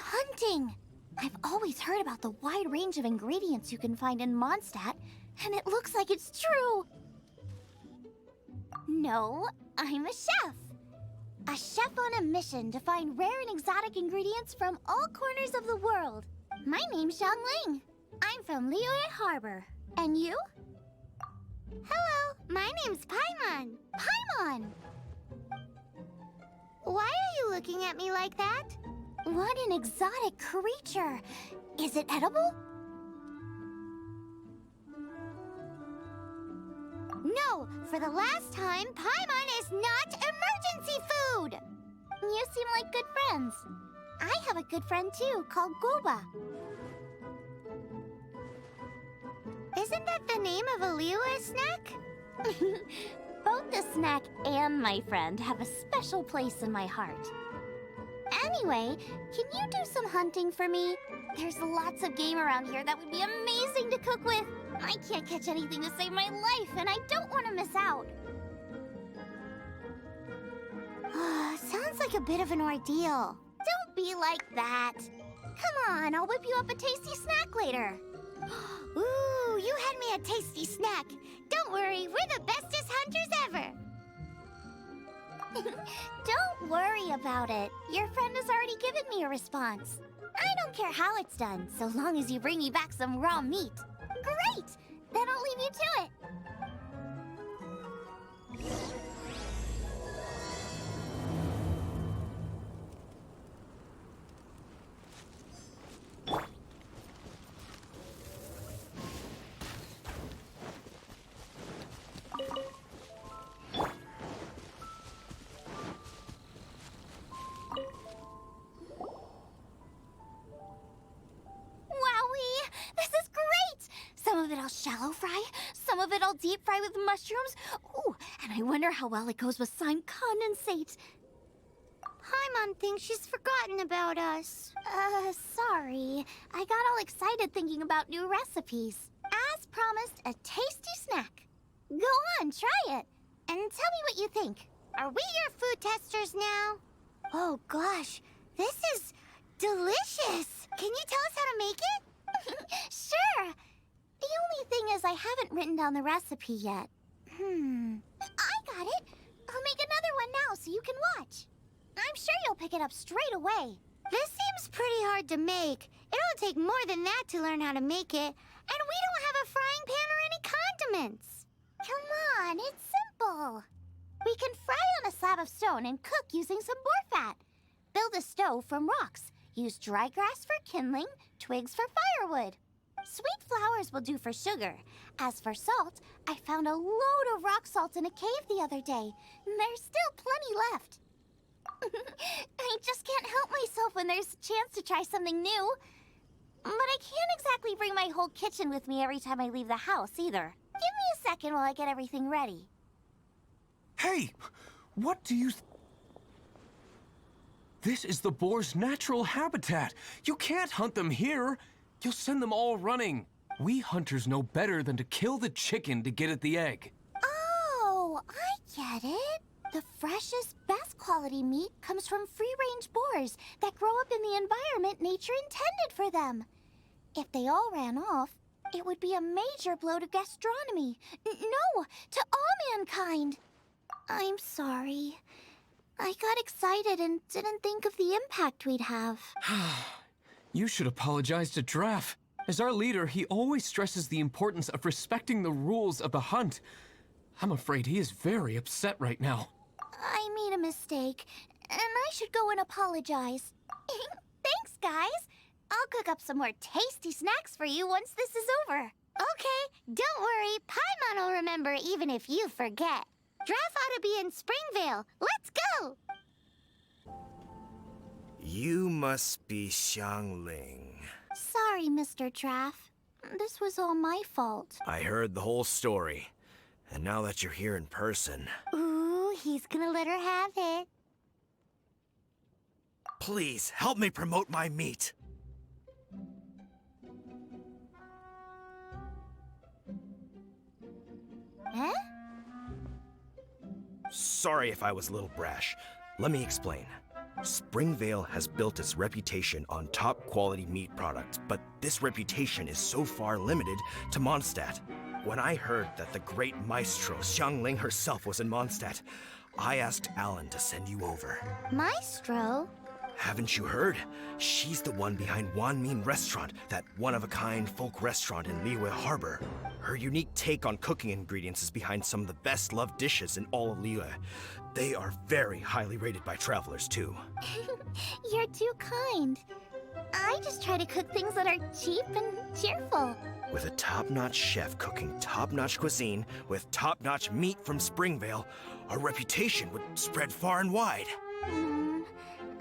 hunting! I've always heard about the wide range of ingredients you can find in Mondstadt, and it looks like it's true! No, I'm a chef! A chef on a mission to find rare and exotic ingredients from all corners of the world. My name's Xiangling. I'm from Liyue Harbor. And you? Hello, my name's Paimon. Paimon! Why are you looking at me like that? What an exotic creature! Is it edible? No, for the last time, Paimon is not emergency food! You seem like good friends. I have a good friend too, called Goba. Isn't that the name of a Liyue snack? Both the snack and my friend have a special place in my heart. Anyway, can you do some hunting for me? There's lots of game around here that would be amazing to cook with. I can't catch anything to save my life, and I don't want to miss out. Sounds like a bit of an ordeal. Don't be like that. Come on, I'll whip you up a tasty snack later. Ooh, you had me a tasty snack. Don't worry, we're the bestest hunters ever. Don't worry about it. Your friend has already given me a response. I don't care how it's done, so long as you bring me back some raw meat. Great! Then I'll leave you to it. Some of it I'll shallow fry, some of it I'll deep fry with mushrooms. Ooh, and I wonder how well it goes with slime condensate. Paimon thinks she's forgotten about us. Sorry. I got all excited thinking about new recipes. As promised, a tasty snack. Go on, try it, and tell me what you think. Are we your food testers now? Oh gosh, this is delicious. Can you tell us how to make it? Sure. The only thing is I haven't written down the recipe yet. I got it. I'll make another one now so you can watch. I'm sure you'll pick it up straight away. This seems pretty hard to make. It'll take more than that to learn how to make it. And we don't have a frying pan or any condiments. Come on, it's simple. We can fry on a slab of stone and cook using some boar fat. Build a stove from rocks. Use dry grass for kindling, twigs for firewood. Sweet flowers will do for sugar. As for salt, I found a load of rock salt in a cave the other day. There's still plenty left. I just can't help myself when there's a chance to try something new. But I can't exactly bring my whole kitchen with me every time I leave the house, either. Give me a second while I get everything ready. Hey! What do you... This is the boar's natural habitat. You can't hunt them here. You'll send them all running. We hunters know better than to kill the chicken to get at the egg. Oh, I get it. The freshest, best quality meat comes from free-range boars that grow up in the environment nature intended for them. If they all ran off, it would be a major blow to gastronomy. No, to all mankind. I'm sorry. I got excited and didn't think of the impact we'd have. You should apologize to Draff. As our leader, he always stresses the importance of respecting the rules of the hunt. I'm afraid he is very upset right now. I made a mistake, and I should go and apologize. Thanks, guys. I'll cook up some more tasty snacks for you once this is over. Okay, don't worry. Paimon will remember even if you forget. Draff ought to be in Springvale. Let's go! You must be Xiangling. Sorry, Mr. Draff. This was all my fault. I heard the whole story. And now that you're here in person... Ooh, he's gonna let her have it. Please, help me promote my meat. Eh? Sorry if I was a little brash. Let me explain. Springvale has built its reputation on top-quality meat products, but this reputation is so far limited to Mondstadt. When I heard that the great maestro Xiangling herself was in Mondstadt, I asked Alan to send you over. Maestro? Haven't you heard? She's the one behind Wanmin Restaurant, that one-of-a-kind folk restaurant in Liyue Harbor. Her unique take on cooking ingredients is behind some of the best-loved dishes in all of Liyue. They are very highly rated by travelers, too. You're too kind. I just try to cook things that are cheap and cheerful. With a top-notch chef cooking top-notch cuisine with top-notch meat from Springvale, our reputation would spread far and wide.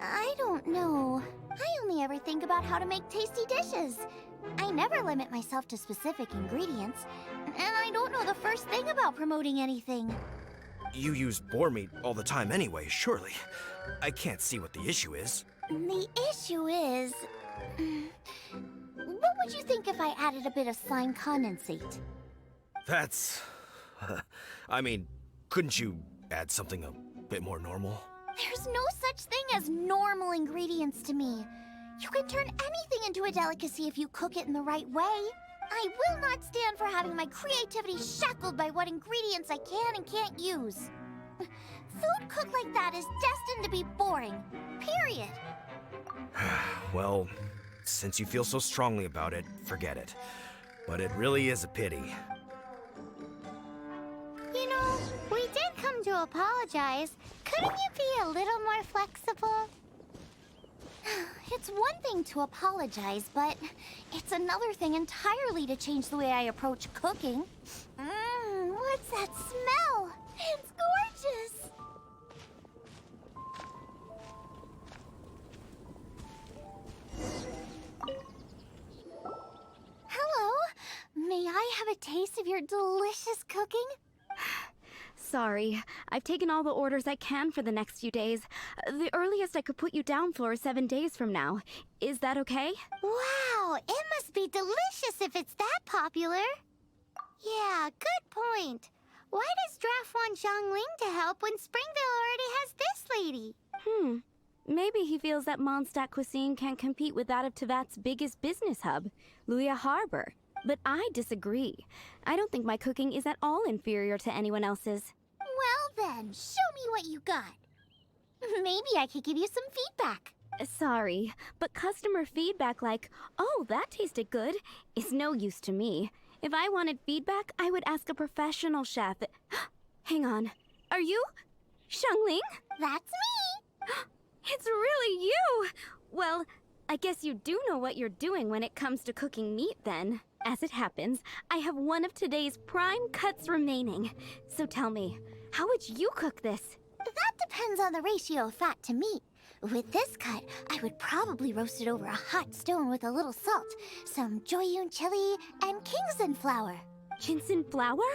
I don't know. I only ever think about how to make tasty dishes. I never limit myself to specific ingredients, and I don't know the first thing about promoting anything. You use boar meat all the time anyway, surely. I can't see what the issue is. The issue is... what would you think if I added a bit of slime condensate? That's... I mean, couldn't you add something a bit more normal? There's no such thing as normal ingredients to me. You can turn anything into a delicacy if you cook it in the right way. I will not stand for having my creativity shackled by what ingredients I can and can't use. Food cooked like that is destined to be boring. Period. Well, since you feel so strongly about it, forget it. But it really is a pity. You know, we did come to apologize. Couldn't you be a little more flexible? It's one thing to apologize, but it's another thing entirely to change the way I approach cooking. What's that smell? It's gorgeous! Hello? May I have a taste of your delicious cooking? Sorry, I've taken all the orders I can for the next few days. The earliest I could put you down for is 7 days from now. Is that okay? Wow, it must be delicious if it's that popular. Yeah, good point. Why does Draft want Xiangling to help when Springvale already has this lady? Maybe he feels that Mondstadt cuisine can't compete with that of Tevat's biggest business hub, Liyue Harbor. But I disagree. I don't think my cooking is at all inferior to anyone else's. Well then, show me what you got. Maybe I could give you some feedback. Sorry, but customer feedback like, "Oh, that tasted good," is no use to me. If I wanted feedback, I would ask a professional chef. Hang on. Are you Xiangling? That's me! It's really you! Well, I guess you do know what you're doing when it comes to cooking meat then. As it happens, I have one of today's prime cuts remaining. So tell me, how would you cook this? That depends on the ratio of fat to meat. With this cut, I would probably roast it over a hot stone with a little salt, some joyun chili, and Kingston flour. Ginseng flour?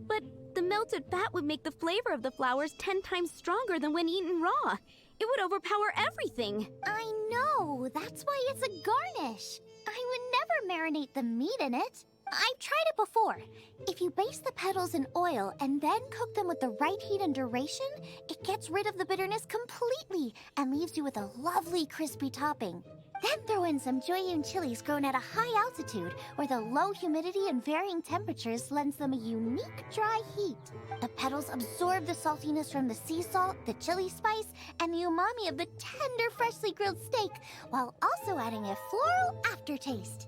But the melted fat would make the flavor of the flowers 10 times stronger than when eaten raw. It would overpower everything. I know, that's why it's a garnish. I would never marinate the meat in it. I've tried it before. If you baste the petals in oil and then cook them with the right heat and duration, it gets rid of the bitterness completely and leaves you with a lovely crispy topping. Then throw in some joyun chilies grown at a high altitude where the low humidity and varying temperatures lends them a unique dry heat. The petals absorb the saltiness from the sea salt, the chili spice, and the umami of the tender freshly grilled steak, while also adding a floral aftertaste.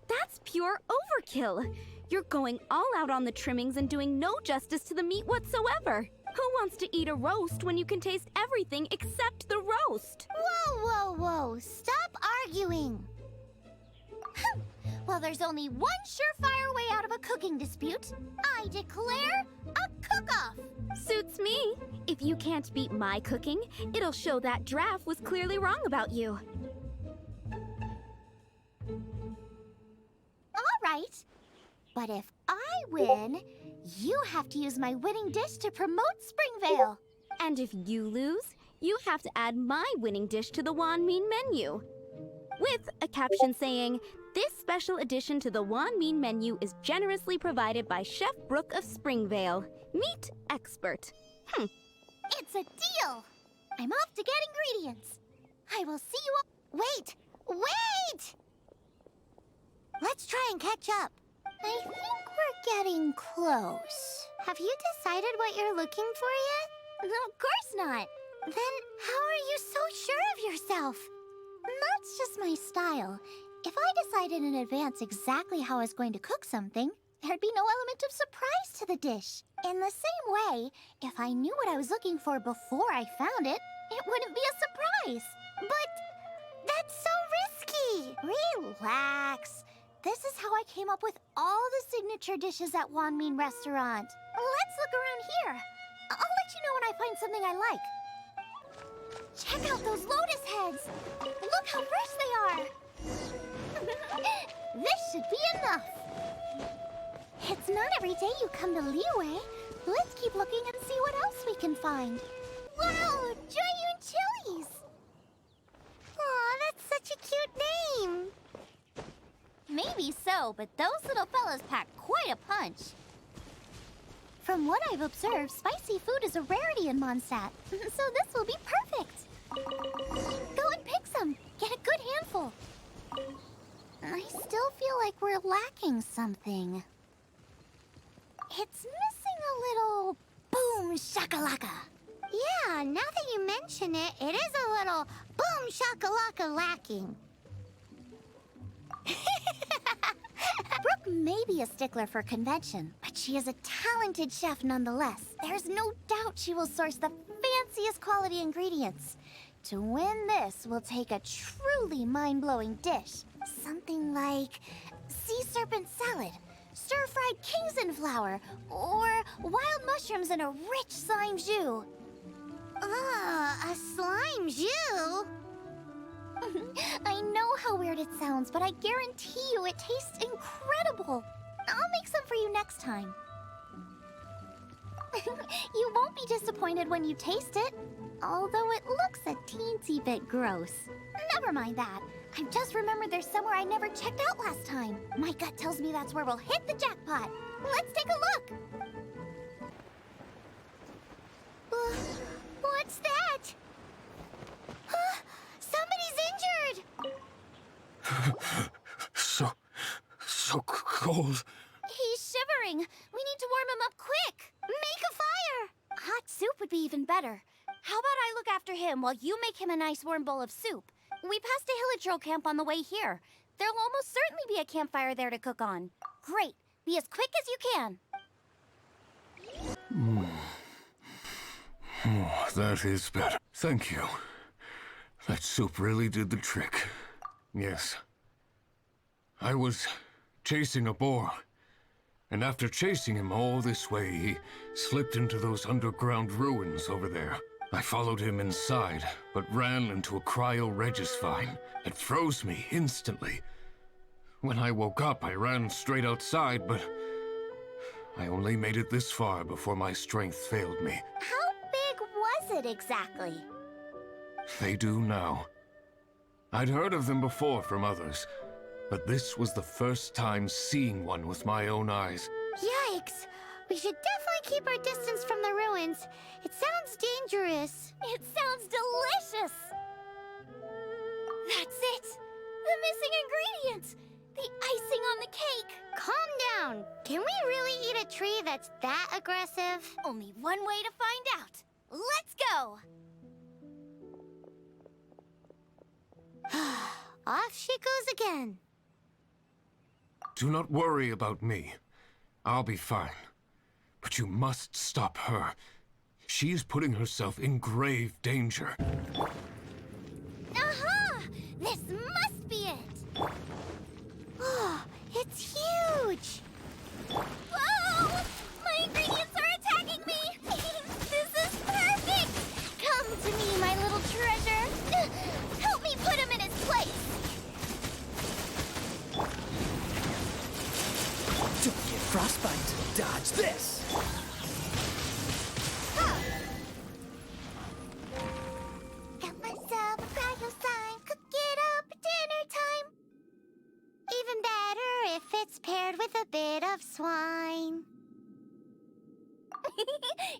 That's pure overkill. You're going all out on the trimmings and doing no justice to the meat whatsoever. Who wants to eat a roast when you can taste everything except the roast? Whoa, whoa, whoa. Stop arguing. Well, there's only one surefire way out of a cooking dispute. I declare a cook-off. Suits me. If you can't beat my cooking, it'll show that Draft was clearly wrong about you. All right. But if I win, you have to use my winning dish to promote Springvale. And if you lose, you have to add my winning dish to the Wanmin menu. With a caption saying, "This special addition to the Wanmin menu is generously provided by Chef Brooke of Springvale, meat expert." It's a deal. I'm off to get ingredients. I will see you all. Wait! Wait! Let's try and catch up. I think we're getting close. Have you decided what you're looking for yet? Of course not. Then how are you so sure of yourself? That's just my style. If I decided in advance exactly how I was going to cook something, there'd be no element of surprise to the dish. In the same way, if I knew what I was looking for before I found it, it wouldn't be a surprise. But that's so risky! Relax. This is how I came up with all the signature dishes at Wanmin Restaurant. Let's look around here. I'll let you know when I find something I like. Check out those lotus heads. Look how fresh they are. This should be enough. It's not every day you come to Liyue. Let's keep looking and see what else we can find. Wow, Joyun chilies! Aw, that's such a cute name. Maybe so, but those little fellas pack quite a punch. From what I've observed, spicy food is a rarity in Mondstadt, so this will be perfect. Go and pick some. Get a good handful. I still feel like we're lacking something. It's missing a little boom shakalaka. Yeah, now that you mention it, it is a little boom shakalaka lacking. Brooke may be a stickler for convention, but she is a talented chef nonetheless. There's no doubt she will source the fanciest quality ingredients. To win this, we'll take a truly mind-blowing dish. Something like sea serpent salad, stir-fried Kingston flour, or wild mushrooms in a rich slime jus. A slime jus? I know how weird it sounds, but I guarantee you it tastes incredible. I'll make some for you next time. You won't be disappointed when you taste it, although it looks a teensy bit gross. Never mind that. I've just remembered there's somewhere I never checked out last time. My gut tells me that's where we'll hit the jackpot. Let's take a look. What's that? Somebody's injured! So cold. He's shivering. We need to warm him up quick. Make a fire! Hot soup would be even better. How about I look after him while you make him a nice warm bowl of soup? We passed a Hillitro camp on the way here. There'll almost certainly be a campfire there to cook on. Great. Be as quick as you can. Oh, that is better. Thank you. That soup really did the trick. Yes. I was chasing a boar. And after chasing him all this way, he slipped into those underground ruins over there. I followed him inside, but ran into a cryo-regis vine. It froze me instantly. When I woke up, I ran straight outside, but I only made it this far before my strength failed me. How big was it exactly? They do now. I'd heard of them before from others, but this was the first time seeing one with my own eyes. Yikes! We should definitely keep our distance from the ruins. It sounds dangerous. It sounds delicious! That's it! The missing ingredient! The icing on the cake! Calm down. Can we really eat a tree that's that aggressive? Only one way to find out. Let's go! Off she goes again. Do not worry about me. I'll be fine. But you must stop her. She is putting herself in grave danger. Aha! This must be it! Oh, it's huge! Whoa! My ingredients are attacking me! This is perfect! Come to me, my little treasure! Help me put him in his place! Don't get frostbite. Dodge this. Got myself a cryo sign, cook it up at dinner time. Even better if it's paired with a bit of swine.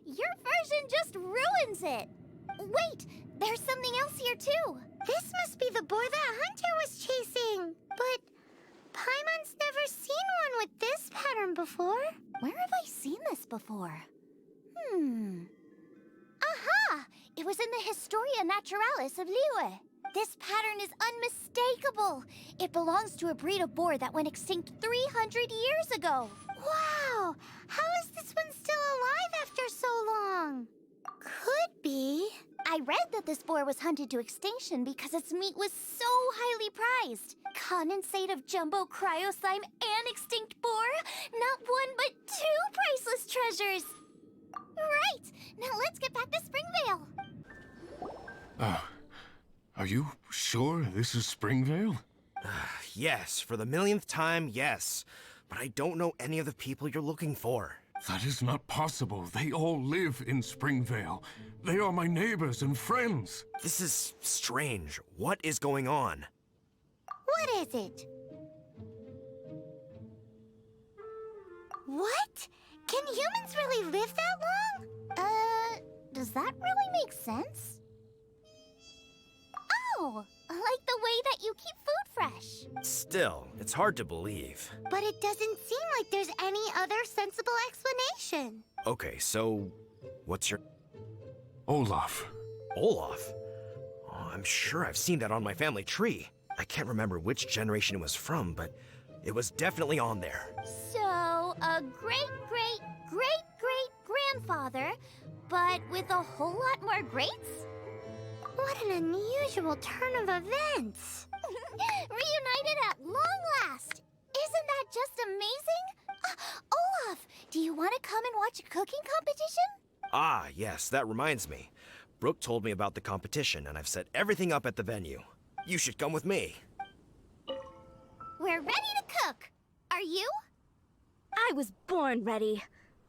Your version just ruins it. Wait! There's something else here, too! This must be the boar that Hunter was chasing. But Paimon's never seen one with this pattern before. Where have I seen this before? Aha! It was in the Historia Naturalis of Liyue. This pattern is unmistakable. It belongs to a breed of boar that went extinct 300 years ago. Wow! How is this one still alive after so long? Could be. I read that this boar was hunted to extinction because its meat was so highly prized. Condensate of jumbo cryo slime and extinct boar? Not one but two priceless treasures! Right! Now let's get back to Springvale! Are you sure this is Springvale? Yes, for the millionth time, yes. But I don't know any of the people you're looking for. That is not possible. They all live in Springvale. They are my neighbors and friends. This is strange. What is going on? What is it? What? Can humans really live that long? Does that really make sense? Oh, like the way that you keep food fresh. Still, it's hard to believe. But it doesn't seem like there's any other sensible explanation. Okay, so what's your... Olaf. Olaf? Oh, I'm sure I've seen that on my family tree. I can't remember which generation it was from, but it was definitely on there. So, a great-great-great-great-grandfather, but with a whole lot more greats? What an unusual turn of events. Reunited at long last! Isn't that just amazing? Olaf, do you want to come and watch a cooking competition? Ah, yes, that reminds me. Brooke told me about the competition, and I've set everything up at the venue. You should come with me. We're ready to cook. Are you? I was born ready.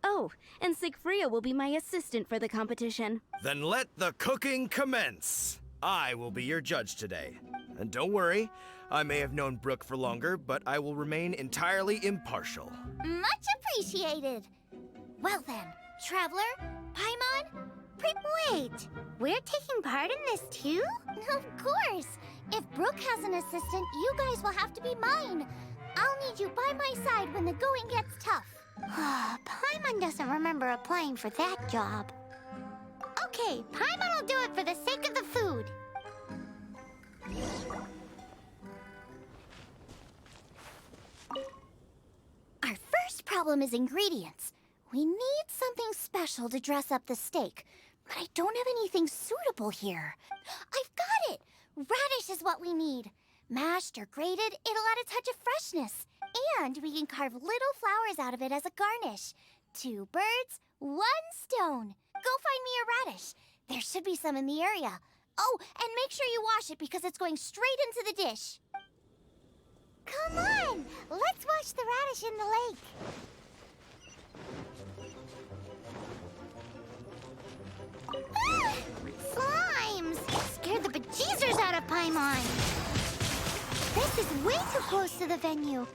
Oh, and Sigfria will be my assistant for the competition. Then let the cooking commence. I will be your judge today. And don't worry, I may have known Brooke for longer, but I will remain entirely impartial. Much appreciated. Well then, Traveler, Paimon, Wait, we're taking part in this too? of course. If Brooke has an assistant, you guys will have to be mine. I'll need you by my side when the going gets tough. Paimon doesn't remember applying for that job. Okay, Paimon will do it for the sake of the food. Our first problem is ingredients. We need something special to dress up the steak, but I don't have anything suitable here. I've got it! Radish is what we need. Mashed or grated, it'll add a touch of freshness. And we can carve little flowers out of it as a garnish. 2 birds, 1 stone. Go find me a radish. There should be some in the area. Oh, and make sure you wash it because it's going straight into the dish. Come on, let's wash the radish in the lake. Slimes! Scared the bejesus out of Paimon. This is way too close to the venue.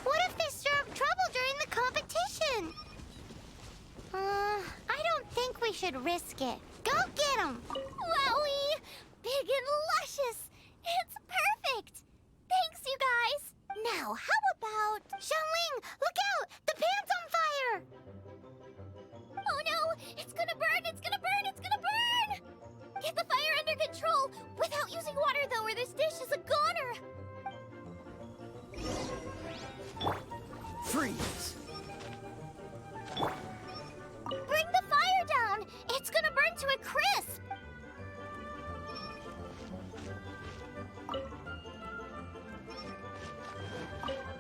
What if they stir up trouble during the competition? I don't think we should risk it. Go get them! Wowie! Big and luscious! It's perfect! Thanks, you guys! Now, how about... Xiangling, look out! The pan's on fire! Oh no! It's gonna burn! It's gonna burn! It's gonna burn! Get the fire under control! Without using water, though, or this dish is a goner! Freeze! Bring the fire down! It's gonna burn to a crisp!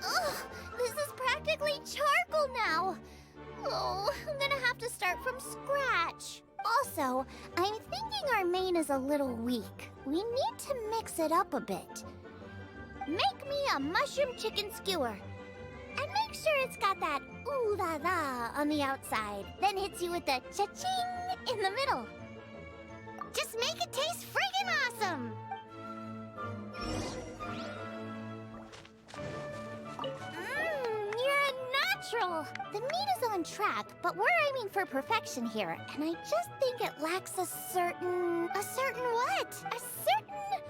Ugh! This is practically charcoal now! Oh, I'm gonna have to start from scratch. Also, I'm thinking our main is a little weak. We need to mix it up a bit. Make me a mushroom chicken skewer. And make sure it's got that ooh la la on the outside. Then hits you with the cha-ching in the middle. Just make it taste friggin' awesome! You're a natural. The meat is on track, but we're aiming for perfection here, and I just think it lacks a certain... A certain what? A certain...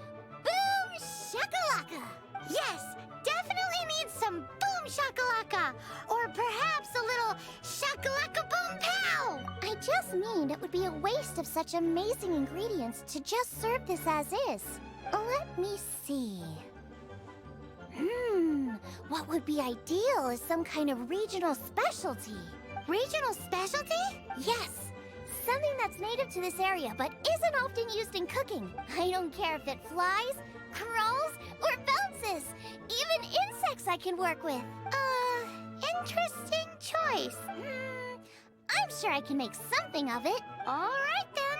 boom shakalaka! Yes, definitely needs some boom shakalaka! Or perhaps a little shakalaka boom pow! I just mean it would be a waste of such amazing ingredients to just serve this as is. Let me see. What would be ideal is some kind of regional specialty. Regional specialty? Yes, something that's native to this area but isn't often used in cooking. I don't care if it flies, crawls, or bounces. Even insects I can work with. Interesting choice. I'm sure I can make something of it. All right then.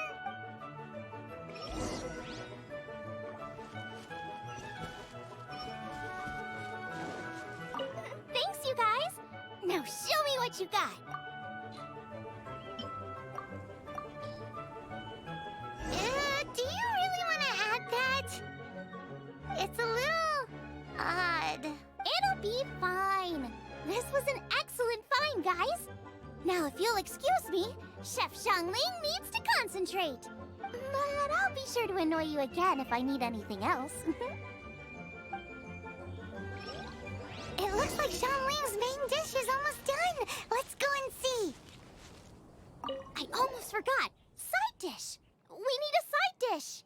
Thanks, you guys. Now show me what you got. Do you really want to add that? It's a little odd. It'll be fine. This was an excellent find, guys. Now, if you'll excuse me, Chef Xiangling needs to concentrate. But I'll be sure to annoy you again if I need anything else. It looks like Xiangling's main dish is almost done. Let's go and see. I almost forgot. Side dish. We need a side dish.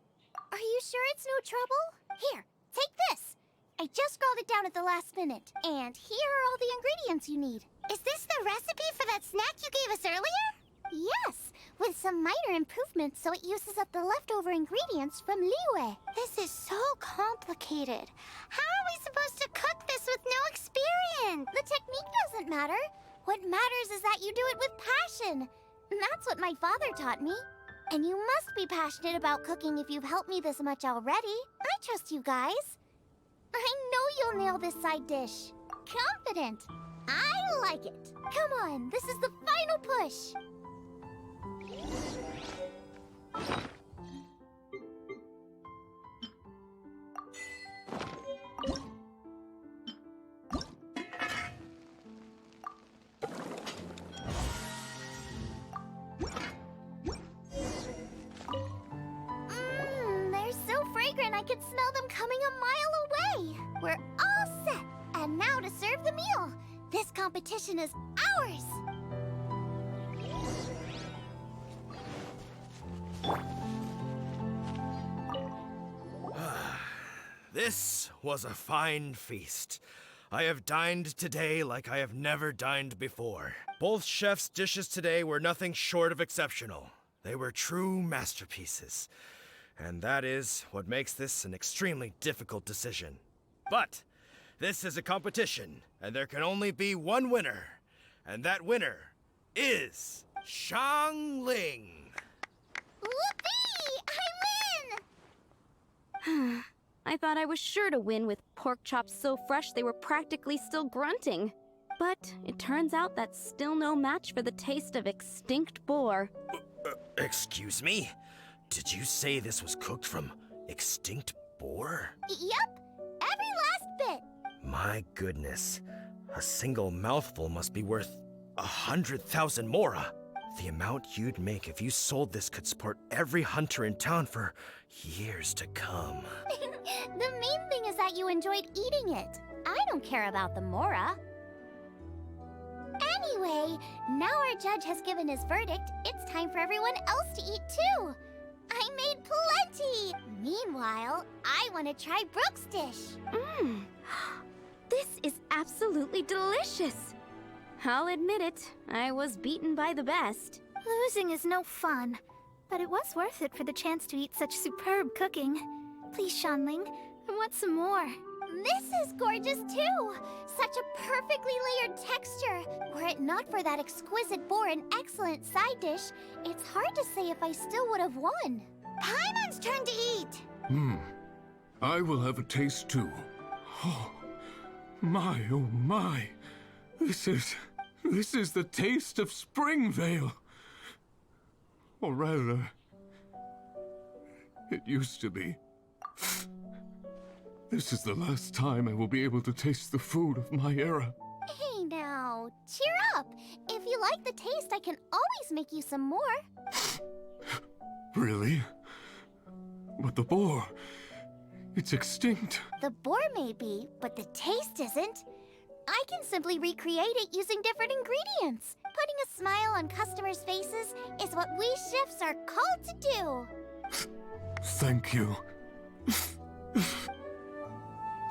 Are you sure it's no trouble? Here, take this. I just scrolled it down at the last minute. And here are all the ingredients you need. Is this the recipe for that snack you gave us earlier? Yes, with some minor improvements so it uses up the leftover ingredients from Liyue. This is so complicated. How are we supposed to cook this with no experience? The technique doesn't matter. What matters is that you do it with passion. And that's what my father taught me. And you must be passionate about cooking if you've helped me this much already. I trust you guys. I know you'll nail this side dish. Confident. I like it. Come on, this is the final push. They're so fragrant I could smell them coming a mile away. We're all set. And now to serve the meal. This competition is ours. This was a fine feast. I have dined today like I have never dined before. Both chefs' dishes today were nothing short of exceptional. They were true masterpieces. And that is what makes this an extremely difficult decision. But this is a competition, and there can only be one winner. And that winner is Xiangling. Whoopee! I win! I thought I was sure to win with pork chops so fresh they were practically still grunting. But it turns out that's still no match for the taste of extinct boar. Excuse me? Did you say this was cooked from extinct boar? Yep, every last bit. My goodness. A single mouthful must be worth 100,000 mora. The amount you'd make if you sold this could support every hunter in town for years to come. The main thing is that you enjoyed eating it. I don't care about the mora. Anyway, now our judge has given his verdict. It's time for everyone else to eat too. I made plenty. Meanwhile, I want to try Brooke's dish. This is absolutely delicious. I'll admit it, I was beaten by the best. Losing is no fun, but it was worth it for the chance to eat such superb cooking. Please, Xiangling, I want some more. This is gorgeous too. Such a perfectly layered texture. Were it not for that exquisite boar and excellent side dish, it's hard to say if I still would have won. Paimon's turn to eat. I will have a taste too. Oh my. This is the taste of Springvale. Or rather, it used to be. This is the last time I will be able to taste the food of my era. Hey now, now. Cheer up. If you like the taste, I can always make you some more. Really? But the boar, it's extinct. The boar may be, but the taste isn't. I can simply recreate it using different ingredients. Putting a smile on customers' faces is what we chefs are called to do. Thank you.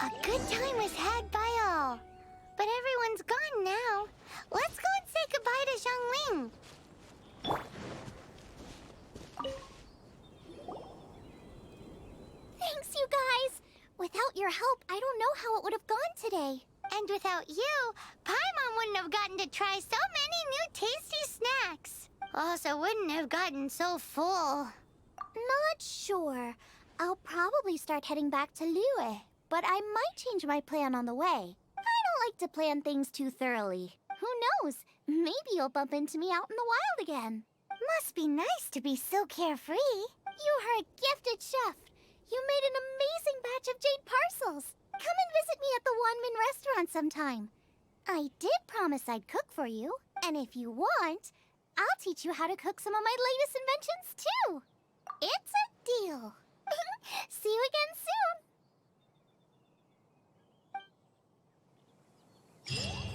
A good time was had by all. But everyone's gone now. Let's go and say goodbye to Xiangling. Thanks, you guys. Without your help, I don't know how it would have gone today. And without you, Paimon wouldn't have gotten to try so many new tasty snacks. Also wouldn't have gotten so full. Not sure. I'll probably start heading back to Liyue, but I might change my plan on the way. I don't like to plan things too thoroughly. Who knows? Maybe you'll bump into me out in the wild again. Must be nice to be so carefree. You are a gifted chef. You made an amazing batch of jade parcels. Come and visit me at the Wanmin restaurant sometime. I did promise I'd cook for you, and if you want, I'll teach you how to cook some of my latest inventions too. It's a deal. See you again soon.